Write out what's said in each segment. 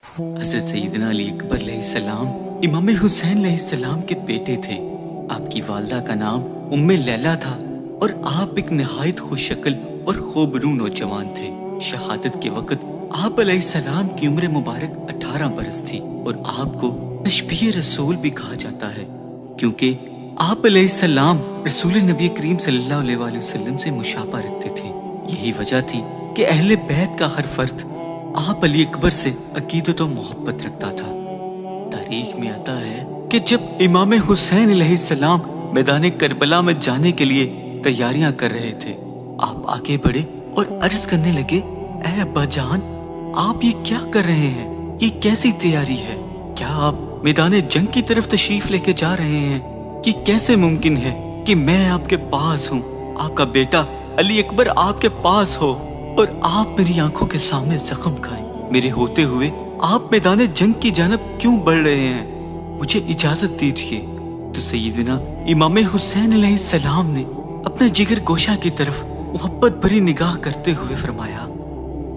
حضرت سیدنا علی اکبر علیہ السلام امام حسین علیہ السلام کے بیٹے تھے۔ آپ کی والدہ کا نام ام لیلہ تھا اور آپ ایک نہایت خوش شکل اور خوبرو نوجوان تھے۔ شہادت کے وقت آپ علیہ السلام کی عمر مبارک 18 برس تھی اور آپ کو تشبیہ رسول بھی کہا جاتا ہے، کیونکہ آپ علیہ السلام رسول نبی کریم صلی اللہ علیہ وآلہ وسلم سے مشابہ رکھتے تھے۔ یہی وجہ تھی کہ اہل بیت کا ہر فرد آپ علی اکبر سے عقیدت و محبت رکھتا تھا۔ تاریخ میں آتا ہے کہ جب امام حسین علیہ السلام میدان کربلا میں جانے کے لیے تیاریاں کر رہے تھے، آپ آگے بڑھے اور عرض کرنے لگے، اے ابا جان، آپ یہ کیا کر رہے ہیں؟ یہ کیسی تیاری ہے؟ کیا آپ میدان جنگ کی طرف تشریف لے کے جا رہے ہیں؟ یہ کیسے ممکن ہے کہ میں آپ کے پاس ہوں، آپ کا بیٹا علی اکبر آپ کے پاس ہو اور آپ میری آنکھوں کے سامنے زخم کھائیں؟ میرے ہوتے ہوئے آپ میدان جنگ کی جانب کیوں بڑھ رہے ہیں؟ مجھے اجازت دیجیے۔ تو سیدنا امام حسین علیہ السلام نے اپنے جگر گوشہ کی طرف محبت بھری نگاہ کرتے ہوئے فرمایا،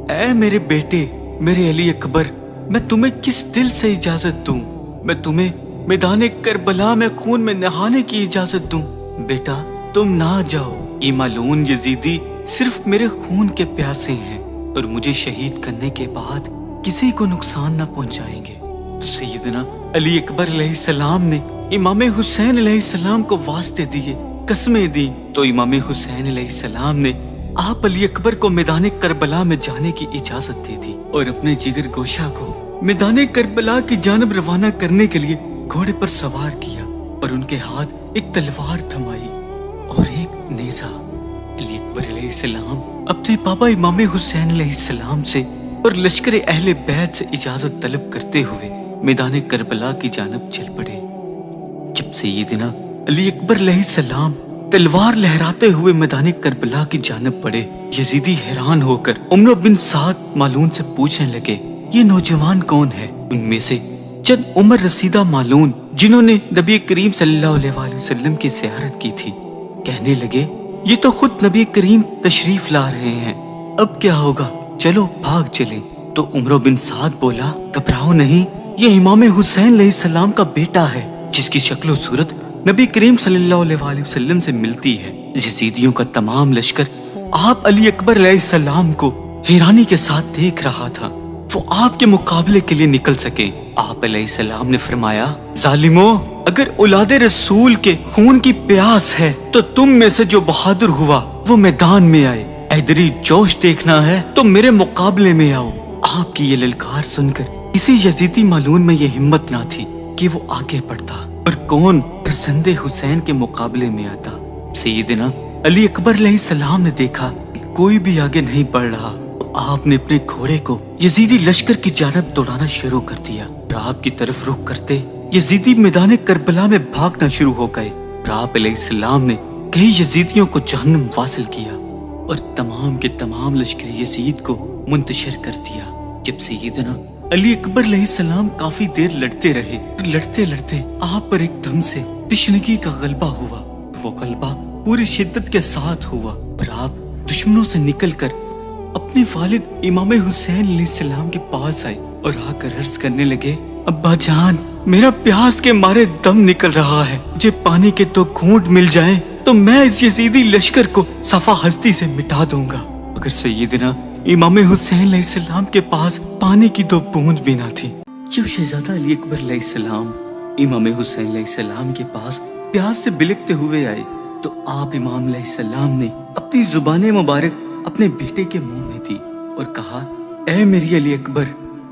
اے میرے بیٹے، میرے علی اکبر، میں تمہیں کس دل سے اجازت دوں؟ میں تمہیں میدان کربلا میں خون میں نہانے کی اجازت دوں؟ بیٹا تم نہ جاؤ، یہ ملعون یزیدی صرف میرے خون کے پیاسے ہیں اور مجھے شہید کرنے کے بعد کسی کو نقصان نہ پہنچائیں گے۔ تو سیدنا علی اکبر علیہ السلام نے امام حسین علیہ السلام کو واسطے دیے، قسمیں دی، تو امام حسین علیہ السلام نے آپ علی اکبر کو میدان کربلا میں جانے کی اجازت دے دی اور اپنے جگر گوشہ کو میدان کربلا کی جانب روانہ کرنے کے لیے گھوڑے پر سوار کیا اور ان کے ہاتھ ایک تلوار تھمائی اور ایک نیزہ۔ علی اکبر علیہ السلام اپنے پاپا امام حسین علیہ السلام سے اور لشکر اہل بیت سے اجازت طلب کرتے ہوئے میدان کربلا کی جانب چل پڑے۔ جب سیدنا علی اکبر علیہ السلام تلوار لہراتے ہوئے میدان کربلا کی جانب بڑھے، یزیدی حیران ہو کر عمرو بن سعد مالون سے پوچھنے لگے، یہ نوجوان کون ہے؟ ان میں سے چند عمر رسیدہ مالون جنہوں نے نبی کریم صلی اللہ علیہ وآلہ وسلم کی زیارت کی تھی کہنے لگے، یہ تو خود نبی کریم تشریف لا رہے ہیں، اب کیا ہوگا؟ چلو بھاگ چلیں۔ تو عمرو بن سعد بولا، گھبراؤ نہیں، یہ امام حسین علیہ السلام کا بیٹا ہے جس کی شکل و صورت نبی کریم صلی اللہ علیہ وآلہ وسلم سے ملتی ہے۔ یزیدیوں کا تمام لشکر آپ علی اکبر علیہ السلام کو حیرانی کے ساتھ دیکھ رہا تھا، وہ آپ کے مقابلے کے لیے نکل سکے۔ آپ علیہ السلام نے فرمایا، ظالمو، اگر اولاد رسول کے خون کی پیاس ہے تو تم میں سے جو بہادر ہوا وہ میدان میں آئے، ایدری جوش دیکھنا ہے تو میرے مقابلے میں آؤ۔ آپ کی یہ للکار سن کر کسی یزیدی مالون میں یہ ہمت نہ تھی کہ وہ آگے بڑھتا اور کون پسند حسین کے مقابلے میں آتا۔ سیدنا علی اکبر علیہ السلام نے دیکھا کہ کوئی بھی آگے نہیں بڑھ رہا، تو آپ نے اپنے گھوڑے کو یزیدی لشکر کی جانب دوڑانا شروع کر دیا اور آپ کی طرف رخ کرتے یزیدی میدان کربلا میں بھاگنا شروع ہو گئے اور آپ علیہ السلام نے کئی یزیدیوں کو جہنم واصل کیا اور تمام کے تمام لشکر یزید کو منتشر کر دیا۔ جب سیدنا علی اکبر علیہ السلام کافی دیر لڑتے رہے، لڑتے لڑتے آپ پر ایک دم سے تشنگی کا غلبہ ہوا، وہ غلبہ پوری شدت کے ساتھ ہوا اور آپ دشمنوں سے نکل کر اپنے والد امام حسین علیہ السلام کے پاس آئے اور آ کر عرض کرنے لگے، ابا جان، میرا پیاس کے مارے دم نکل رہا ہے، مجھے پانی کے 2 گھونٹ مل جائیں تو میں اس یزیدی لشکر کو صفا ہستی سے مٹا دوں گا۔ اگر سیدنا امام حسین علیہ السلام کے پاس پانی کی 2 بوند بھی نہ تھی۔ جب شہزادہ علی اکبر علیہ السلام امام حسین علیہ السلام کے پاس پیاس سے بلکتے ہوئے آئے تو آپ امام علیہ السلام نے اپنی زبان مبارک اپنے بیٹے کے منہ میں دی اور کہا، اے میری علی اکبر،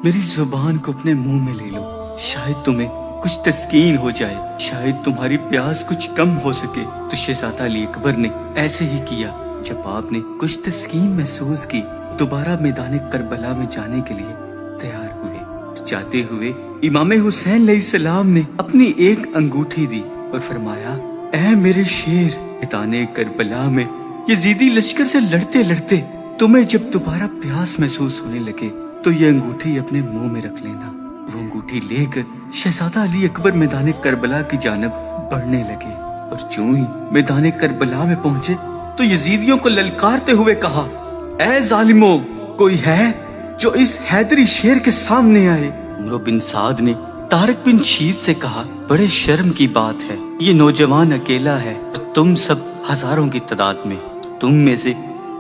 میری زبان کو اپنے منہ میں لے لو، شاید تمہیں کچھ تسکین ہو جائے، شاید تمہاری پیاس کچھ کم ہو سکے۔ تو شہزادہ علی اکبر نے ایسے ہی کیا۔ جب آپ نے کچھ تسکین محسوس کی، دوبارہ میدان کربلا میں جانے کے لیے تیار ہوئے۔ جاتے ہوئے امام حسین علیہ السلام نے اپنی ایک انگوٹھی دی اور فرمایا، اے میرے شیر، میدان کربلا میں یزیدی لشکر سے لڑتے لڑتے تمہیں جب دوبارہ پیاس محسوس ہونے لگے تو یہ انگوٹھی اپنے منہ میں رکھ لینا۔ وہ انگوٹھی لے کر شہزادہ علی اکبر میدان کربلا کی جانب بڑھنے لگے اور جو ہی میدان کربلا میں پہنچے تو یزیدیوں کو للکارتے ہوئے کہا، اے ظالمو، کوئی ہے جو اس حیدری شیر کے سامنے آئے؟ عمرو بن سعد نے طارق بن شیز سے کہا، بڑے شرم کی بات ہے، یہ نوجوان اکیلا ہے اور تم سب ہزاروں کی تعداد میں، تم میں سے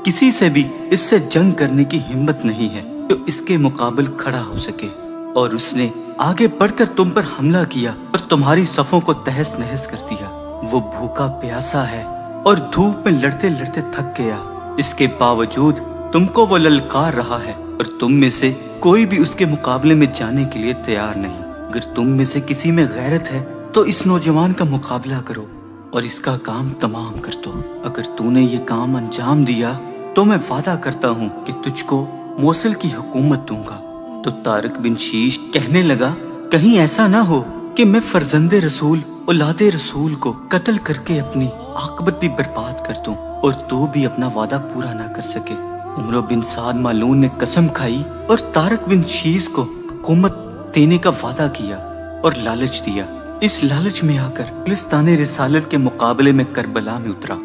کسی سے بھی اس سے جنگ کرنے کی ہمت نہیں ہے جو اس کے مقابل کھڑا ہو سکے، اور اس نے آگے بڑھ کر تم پر حملہ کیا اور تمہاری صفوں کو تہس نہس کر دیا۔ وہ بھوکا پیاسا ہے اور دھوپ میں لڑتے لڑتے تھک گیا، اس کے باوجود تم کو وہ للکار رہا ہے اور تم میں سے کوئی بھی اس کے مقابلے میں جانے کے لیے تیار نہیں۔ اگر تم میں سے کسی میں غیرت ہے تو اس نوجوان کا مقابلہ کرو اور اس کا کام تمام کر دو۔ اگر تو نے یہ کام انجام دیا تو میں وعدہ کرتا ہوں کہ تجھ کو موصل کی حکومت دوں گا۔ تو طارق بن شیش کہنے لگا، کہیں ایسا نہ ہو کہ میں فرزند رسول اولاد رسول کو قتل کر کے اپنی عاقبت بھی برباد کر دوں اور تو بھی اپنا وعدہ پورا نہ کر سکے۔ عمرو بن سعد مالون نے قسم کھائی اور طارق بن شیز کو حکومت دینے کا وعدہ کیا اور لالچ دیا۔ اس لالچ میں آ کر فلسطین رسالت کے مقابلے میں کربلا میں اترا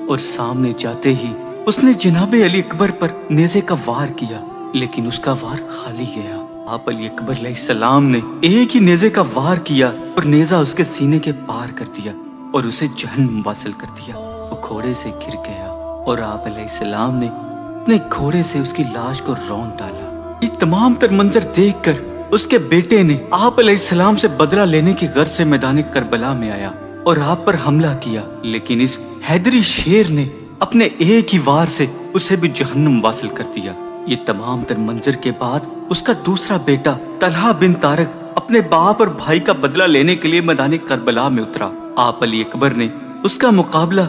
اور سامنے جاتے ہی اس نے جناب علی اکبر پر نیزے کا وار کیا، لیکن اس کا وار خالی گیا۔ آپ علی اکبر علیہ السلام نے ایک ہی نیزے کا وار کیا اور نیزہ اس کے سینے کے پار کر دیا اور اسے جہنم واصل کر دیا۔ وہ گھوڑے سے گر گیا اور آپ علیہ السلام نے اپنے گھوڑے سے اس کی لاش کو رون ڈالا۔ یہ تمام تر منظر دیکھ کر اس کے بیٹے نے آپ علیہ السلام سے بدلہ لینے کی غرض سے میدان کربلا میں آیا اور آپ پر حملہ کیا، لیکن اس حیدری شیر نے اپنے ایک ہی وار سے اسے بھی جہنم واصل کر دیا۔ یہ تمام تر منظر کے بعد اس کا دوسرا بیٹا طلحہ بن طارق اپنے باپ اور بھائی کا بدلہ لینے کے لیے میدان کربلا میں اترا۔ آپ علی اکبر نے اس کا مقابلہ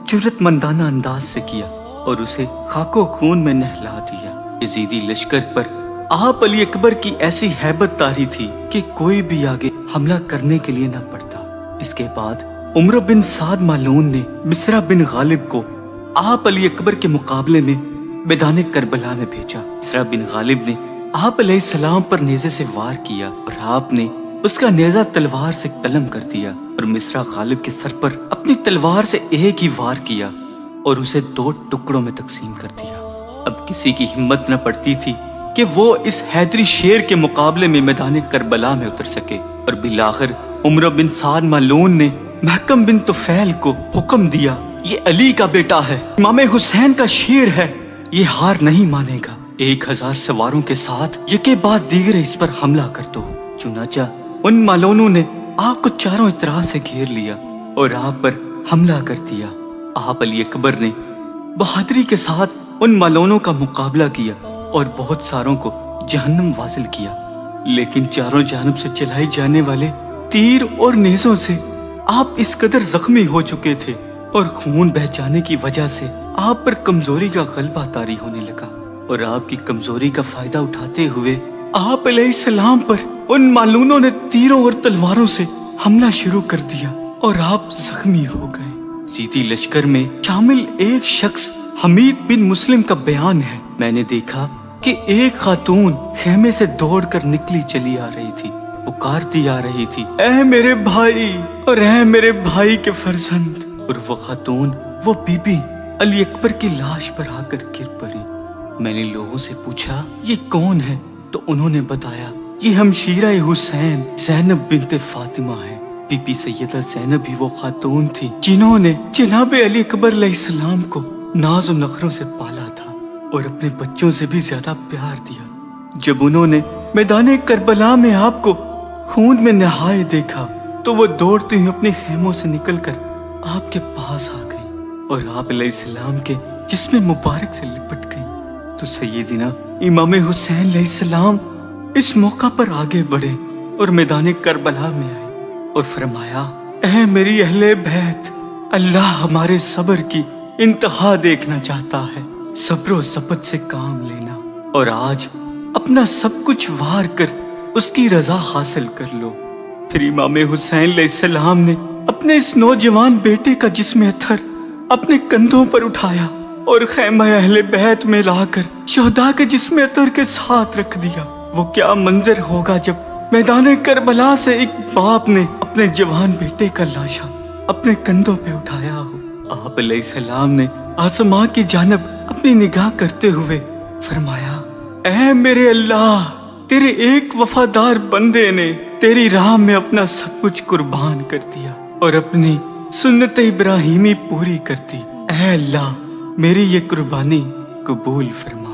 جرأت مندانہ انداز سے کیا اور اسے خاک و خون میں نہلا دیا۔ یزیدی لشکر پر آپ علی اکبر کی ایسی ہیبت طاری تھی کہ کوئی بھی آگے حملہ کرنے کے لیے نہ پڑتا۔ اس کے بعد عمرو بن سعد مالون نے مصرع بن غالب کو آپ علی اکبر کے مقابلے میں میدان کربلا میں بھیجا۔ مصرع بن غالب نے آپ علیہ السلام پر نیزے سے وار کیا اور آپ نے اس کا نیزہ تلوار سے قلم کر دیا اور مصرع غالب کے سر پر اپنی تلوار سے ایک ہی وار کیا اور اسے 2 ٹکڑوں میں تقسیم کر دیا۔ اب کسی کی ہمت نہ پڑتی تھی کہ وہ اس حیدری شیر کے مقابلے میں میدان کربلا میں اتر سکے، اور بالآخر عمرو بن سعد مالون نے محکم بن طفیل کو حکم دیا، یہ علی کا بیٹا ہے، امام حسین کا شیر ہے، یہ ہار نہیں مانے گا، 1000 سواروں کے ساتھ یکے بعد دیگر اس پر حملہ کر دو۔ چنانچہ ان مالونوں نے آپ کو چاروں اطراف سے گھیر لیا اور آپ پر حملہ کر دیا۔ آپ علی اکبر نے بہادری کے ساتھ ان مالونوں کا مقابلہ کیا اور بہت ساروں کو جہنم واصل کیا، لیکن چاروں جانب سے چلائے جانے والے تیر اور نیزوں سے آپ اس قدر زخمی ہو چکے تھے اور خون بہ جانے کی وجہ سے آپ پر کمزوری کا غلبہ طاری ہونے لگا، اور آپ کی کمزوری کا فائدہ اٹھاتے ہوئے آپ علیہ السلام پر ان مالونوں نے تیروں اور تلواروں سے حملہ شروع کر دیا اور آپ زخمی ہو گئے۔ یزیدی لشکر میں شامل ایک شخص حمید بن مسلم کا بیان ہے، میں نے دیکھا کہ ایک خاتون خیمے سے دوڑ کر نکلی چلی آ رہی تھی، پکارتی آ رہی تھی، اے میرے بھائی اور اے میرے بھائی کے فرزند، اور وہ خاتون وہ بی بی علی اکبر کی لاش پر آ کر گر پڑی۔ میں نے لوگوں سے پوچھا یہ کون ہے، تو انہوں نے بتایا یہ ہمشیرہ حسین زینب بنت فاطمہ ہے۔ بی بی سیدہ زینب ہی وہ خاتون تھی جنہوں نے جناب علی اکبر علیہ السلام کو ناز و نخروں سے پالا تھا اور اپنے بچوں سے بھی زیادہ پیار دیا۔ جب انہوں نے میدان کربلا میں آپ کو خون میں نہائے دیکھا تو وہ دوڑتے ہوئے اپنے خیموں سے نکل کر آپ کے پاس آ گئی اور آپ علیہ السلام کے جسم مبارک سے لپٹ گئی۔ تو سیدنا امام حسین علیہ السلام اس موقع پر آگے بڑھے اور میدان کربلا میں آئے اور فرمایا، اے میری اہل بیت، اللہ ہمارے صبر کی انتہا دیکھنا چاہتا ہے، صبر و ضبط سے کام لینا، اور آج اپنا سب کچھ وار کر اس کی رضا حاصل کر لو۔ پھر امام حسین علیہ السلام نے اپنے اس نوجوان بیٹے کا جسم اطہر اپنے کندھوں پر اٹھایا اور خیمہ اہل بیت میں لا کر شہداء کے جسم اطہر کے ساتھ رکھ دیا۔ وہ کیا منظر ہوگا جب میدان کربلا سے ایک باپ نے اپنے جوان بیٹے کا لاشا اپنے کندھوں پہ اٹھایا ہو۔ آپ علیہ السلام نے آسماں کی جانب اپنی نگاہ کرتے ہوئے فرمایا، اے میرے اللہ، تیرے ایک وفادار بندے نے تیری راہ میں اپنا سب کچھ قربان کر دیا اور اپنی سنت ابراہیمی پوری کر دی۔ اے اللہ، میری یہ قربانی قبول فرما۔